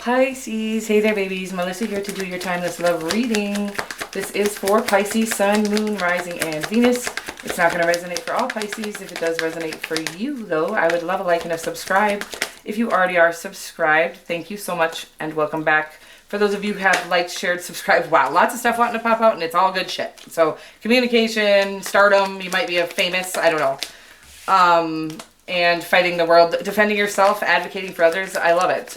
Pisces, hey there babies, Melissa here to do your timeless love reading. This is for Pisces, Sun, Moon, Rising, and Venus. It's not going to resonate for all Pisces. If it does resonate for you though, I would love a like and a subscribe. If you already are subscribed, thank you so much and welcome back. For those of you who have liked, shared, subscribed, wow, lots of stuff wanting to pop out and it's all good shit. So communication, stardom, you might be a famous, I don't know. And fighting the world, defending yourself, advocating for others. I love it.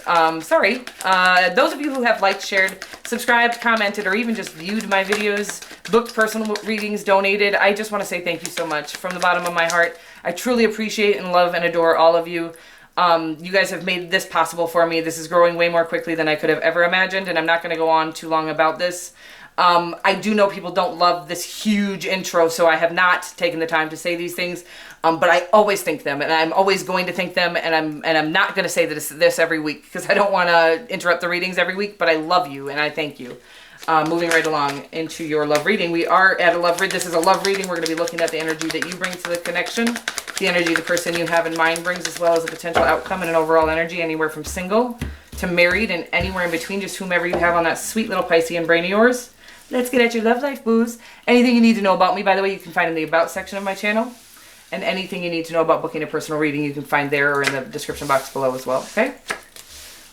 Those of you who have liked, shared, subscribed, commented, or even just viewed my videos, booked personal readings, donated, I just want to say thank you so much from the bottom of my heart. I truly appreciate and love and adore all of you. You guys have made this possible for me. This is growing way more quickly than I could have ever imagined, and I'm not going to go on too long about this. I do know people don't love this huge intro, so I have not taken the time to say these things, but I always think them, and I'm always going to think them, and I'm not going to say this every week, because I don't want to interrupt the readings every week, but I love you, and I thank you. Moving right along into your love reading. We are at a love read. This is a love reading. We're going to be looking at the energy that you bring to the connection, the energy the person you have in mind brings, as well as a potential outcome and an overall energy, anywhere from single to married and anywhere in between, just whomever you have on that sweet little Piscean brain of yours. Let's get at your love life, booze. Anything you need to know about me, by the way, you can find in the About section of my channel. And anything you need to know about booking a personal reading, you can find there or in the description box below as well, okay?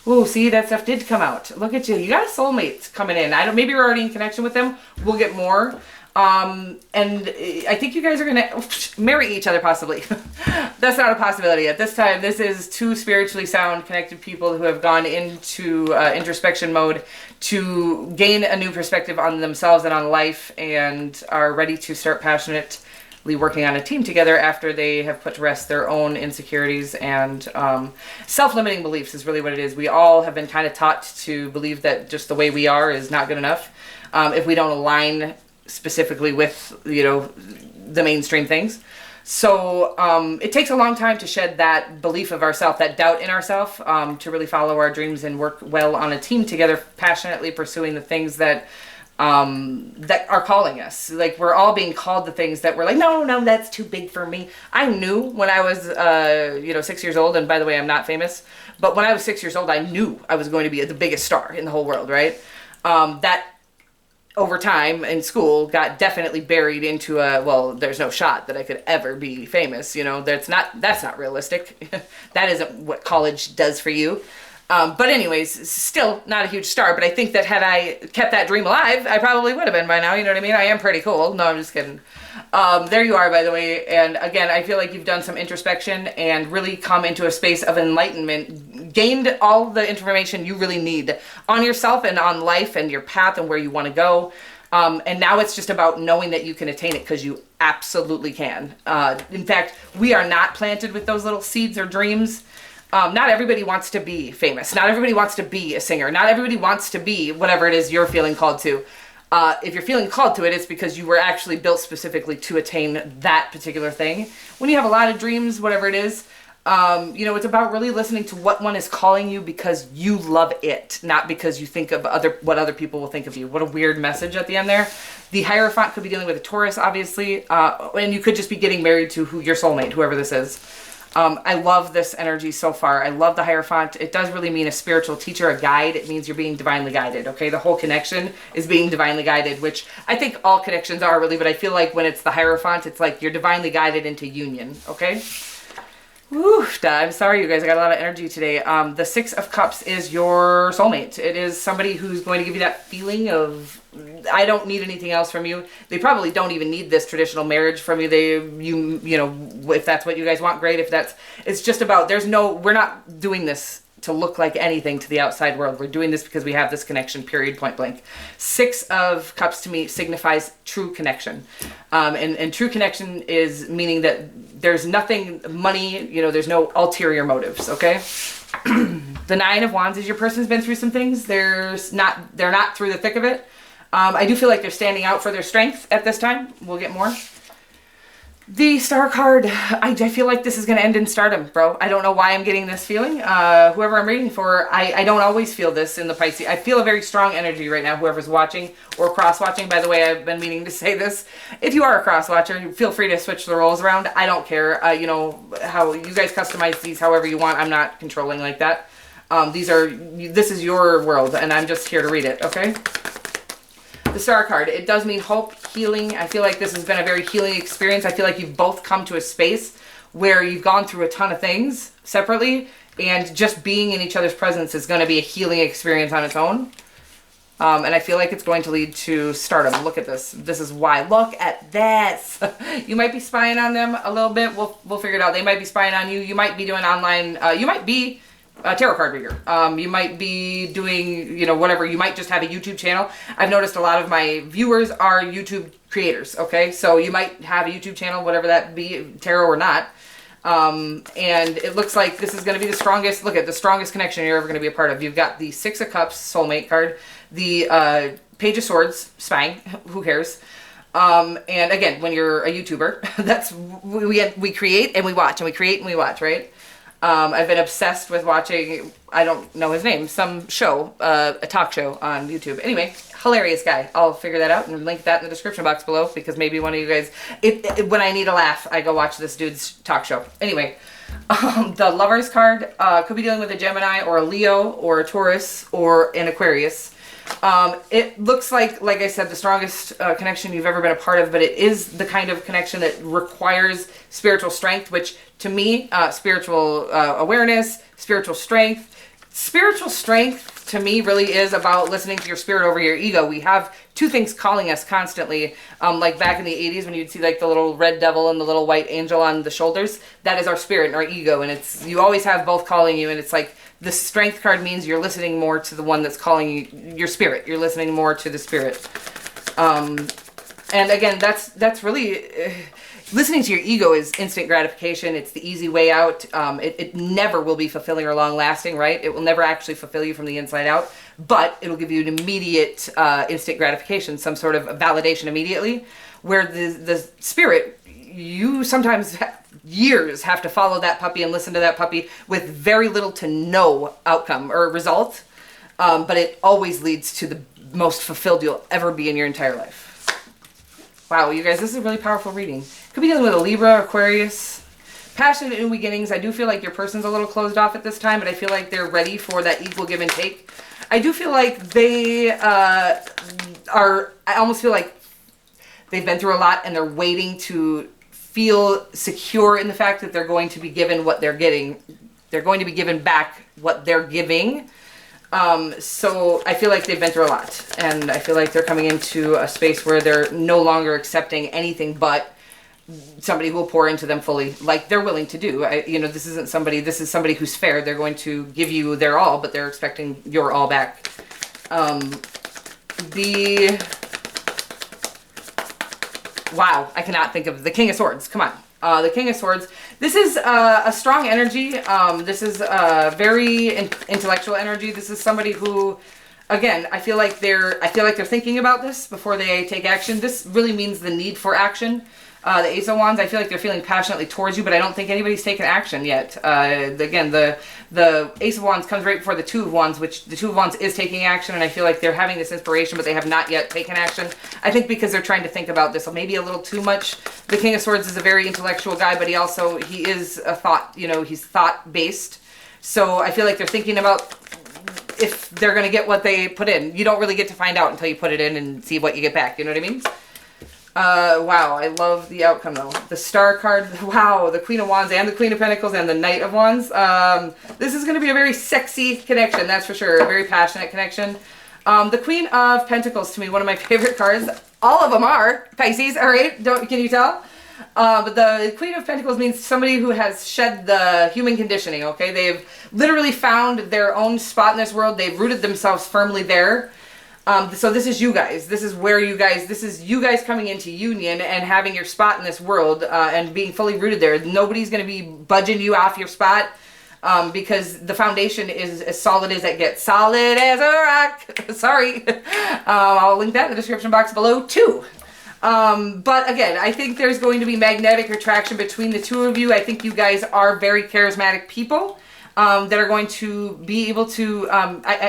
Ooh, see, that stuff did come out. Look at you. You got a soulmate coming in. Maybe we're already in connection with them. We'll get more. And I think you guys are going to marry each other, possibly. That's not a possibility at this time. This is two spiritually sound, connected people who have gone into introspection mode to gain a new perspective on themselves and on life, and are ready to start passionately working on a team together after they have put to rest their own insecurities and self-limiting beliefs is really what it is. We all have been kind of taught to believe that just the way we are is not good enough. If we don't align specifically with, you know, the mainstream things. So it takes a long time to shed that belief of ourself, that doubt in ourself, to really follow our dreams and work well on a team together, passionately pursuing the things that that are calling us. Like, we're all being called to things that we're like, no, that's too big for me. I knew when I was, 6 years old, and by the way, I'm not famous, but when I was 6 years old, I knew I was going to be the biggest star in the whole world, right? That over time in school got definitely buried into there's no shot that I could ever be famous. You know, that's not realistic. That isn't what college does for you. But anyways, still not a huge star, but I think that had I kept that dream alive, I probably would have been by now, you know what I mean? I am pretty cool. No, I'm just kidding. There you are, by the way. And again, I feel like you've done some introspection and really come into a space of enlightenment, gained all the information you really need on yourself and on life and your path and where you want to go. And now it's just about knowing that you can attain it, because you absolutely can. In fact, we are not planted with those little seeds or dreams. Not everybody wants to be famous. Not everybody wants to be a singer. Not everybody wants to be whatever it is you're feeling called to. If you're feeling called to it, it's because you were actually built specifically to attain that particular thing. When you have a lot of dreams, whatever it is, it's about really listening to what one is calling you because you love it, not because you think of what other people will think of you. What a weird message at the end there. The Hierophant could be dealing with a Taurus, obviously, and you could just be getting married to your soulmate, whoever this is. I love this energy so far. I love the Hierophant. It does really mean a spiritual teacher, a guide. It means you're being divinely guided, okay? The whole connection is being divinely guided, which I think all connections are really, but I feel like when it's the Hierophant, it's like you're divinely guided into union, okay? Woo, I'm sorry, you guys. I got a lot of energy today. The Six of Cups is your soulmate. It is somebody who's going to give you that feeling of, I don't need anything else from you. They probably don't even need this traditional marriage from you. If that's what you guys want, great. It's just about, we're not doing this to look like anything to the outside world. We're doing this because we have this connection, period, point blank. Six of Cups to me signifies true connection. And true connection is meaning that there's nothing, money, there's no ulterior motives, okay? The Nine of Wands is your person's been through some things. They're not through the thick of it. I do feel like they're standing out for their strength at this time. We'll get more. The Star card, I feel like this is going to end in stardom, bro. I don't know why I'm getting this feeling. Whoever I'm reading for, I don't always feel this in the Pisces. I feel a very strong energy right now, whoever's watching or cross-watching. By the way, I've been meaning to say this. If you are a cross-watcher, feel free to switch the roles around. I don't care. How you guys customize these however you want. I'm not controlling like that. This is your world, and I'm just here to read it, okay? The Star card, it does mean hope, healing. I feel like this has been a very healing experience. I feel like you've both come to a space where you've gone through a ton of things separately, and just being in each other's presence is going to be a healing experience on its own. And I feel like it's going to lead to stardom. Look at this. This is why. Look at this. You might be spying on them a little bit. We'll figure it out. They might be spying on you. You might be doing online. You might be a tarot card reader. You might be doing, you know, whatever. You might just have a YouTube channel. I've noticed a lot of my viewers are YouTube creators. Okay, so you might have a YouTube channel, whatever that be, tarot or not. And it looks like this is going to be the strongest. Look at the strongest connection you're ever going to be a part of. You've got the Six of Cups soulmate card, the Page of Swords spying. Who cares? And again, when you're a YouTuber, that's we create and we watch, and we create and we watch, right? I've been obsessed with watching, I don't know his name, some show, a talk show on YouTube. Anyway, hilarious guy. I'll figure that out and link that in the description box below, because maybe one of you guys, when I need a laugh, I go watch this dude's talk show. Anyway, the Lovers card could be dealing with a Gemini or a Leo or a Taurus or an Aquarius. It looks like I said, the strongest connection you've ever been a part of, but it is the kind of connection that requires spiritual strength, which to me, spiritual awareness, spiritual strength to me really is about listening to your spirit over your ego. We have two things calling us constantly, like back in the 80s when you'd see like the little red devil and the little white angel on the shoulders. That is our spirit and our ego, and it's, you always have both calling you, and it's like the strength card means you're listening more to the one that's calling you, your spirit. You're listening more to the spirit. And again, that's really listening to your ego is instant gratification. It's the easy way out. It never will be fulfilling or long lasting, right? It will never actually fulfill you from the inside out, but it'll give you an immediate instant gratification, some sort of validation immediately, where the spirit, you sometimes years have to follow that puppy and listen to that puppy with very little to no outcome or result, but it always leads to the most fulfilled you'll ever be in your entire life. Wow, you guys, this is a really powerful reading. Could be dealing with a Libra, Aquarius. Passionate new beginnings. I do feel like your person's a little closed off at this time, but I feel like they're ready for that equal give and take. I do feel like they I almost feel like they've been through a lot and they're waiting to feel secure in the fact that they're going to be given what they're getting. They're going to be given back what they're giving. So I feel like they've been through a lot, and I feel like they're coming into a space where they're no longer accepting anything but somebody who will pour into them fully, like they're willing to do. This is somebody who's fair. They're going to give you their all, but they're expecting your all back. Wow, I cannot think of the King of Swords. Come on. The King of Swords. This is a strong energy. This is a very intellectual energy. This is somebody who, again, I feel like they're thinking about this before they take action. This really means the need for action. The Ace of Wands, I feel like they're feeling passionately towards you, but I don't think anybody's taken action yet. Again, the Ace of Wands comes right before the Two of Wands, which the Two of Wands is taking action, and I feel like they're having this inspiration, but they have not yet taken action. I think because they're trying to think about this maybe a little too much. The King of Swords is a very intellectual guy, but he is a thought, he's thought-based. So I feel like they're thinking about if they're going to get what they put in. You don't really get to find out until you put it in and see what you get back. You know what I mean? Wow, I love the outcome though. The Star card, wow, the Queen of Wands and the Queen of Pentacles and the Knight of Wands. This is going to be a very sexy connection, that's for sure. A very passionate connection. The Queen of Pentacles, to me, one of my favorite cards. All of them are Pisces, all right? Can you tell? But the Queen of Pentacles means somebody who has shed the human conditioning, okay? They've literally found their own spot in this world. They've rooted themselves firmly there. So this is you guys. This is you guys coming into union and having your spot in this world and being fully rooted there. Nobody's going to be budging you off your spot because the foundation is as solid as it gets. Solid as a rock. Sorry. I'll link that in the description box below too. But again, I think there's going to be magnetic attraction between the two of you. I think you guys are very charismatic people. That are going to be able to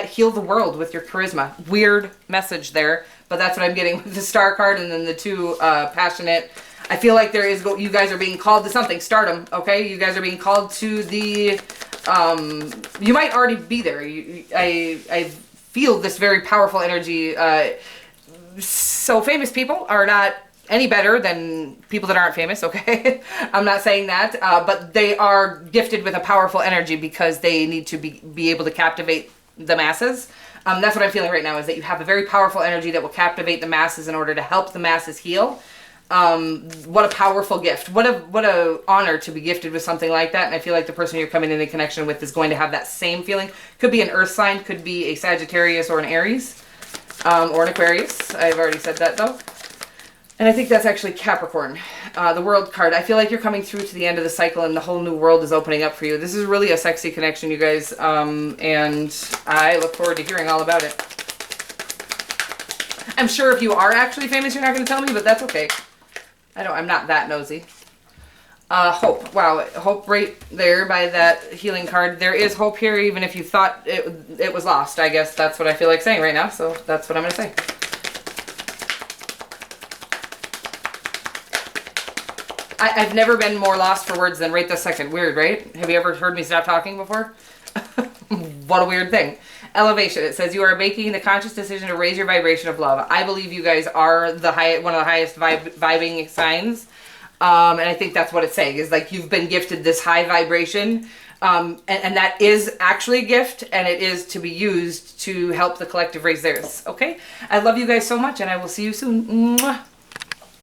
heal the world with your charisma. Weird message there, but that's what I'm getting with the Star card and then the two passionate. I feel like you guys are being called to something. Stardom, okay? You guys are being called to the You might already be there. I feel this very powerful energy. So famous people are not any better than people that aren't famous, okay? I'm not saying that, but they are gifted with a powerful energy because they need to be able to captivate the masses. That's what I'm feeling right now, is that you have a very powerful energy that will captivate the masses in order to help the masses heal. What a powerful gift. What a honor to be gifted with something like that. And I feel like the person you're coming in connection with is going to have that same feeling. Could be an earth sign, could be a Sagittarius or an Aries, or an Aquarius. I've already said that though. And I think that's actually Capricorn, the World card. I feel like you're coming through to the end of the cycle and the whole new world is opening up for you. This is really a sexy connection, you guys, and I look forward to hearing all about it. I'm sure if you are actually famous, you're not going to tell me, but that's okay. I'm not that nosy. Hope. Wow, hope right there by that healing card. There is hope here, even if you thought it was lost. I guess that's what I feel like saying right now, so that's what I'm going to say. I've never been more lost for words than right this second. Weird, right? Have you ever heard me stop talking before? What a weird thing. Elevation. It says you are making the conscious decision to raise your vibration of love. I believe you guys are one of the highest vibing signs. And I think that's what it's saying, is like you've been gifted this high vibration. And that is actually a gift, and it is to be used to help the collective raise theirs. Okay? I love you guys so much, and I will see you soon. Mwah.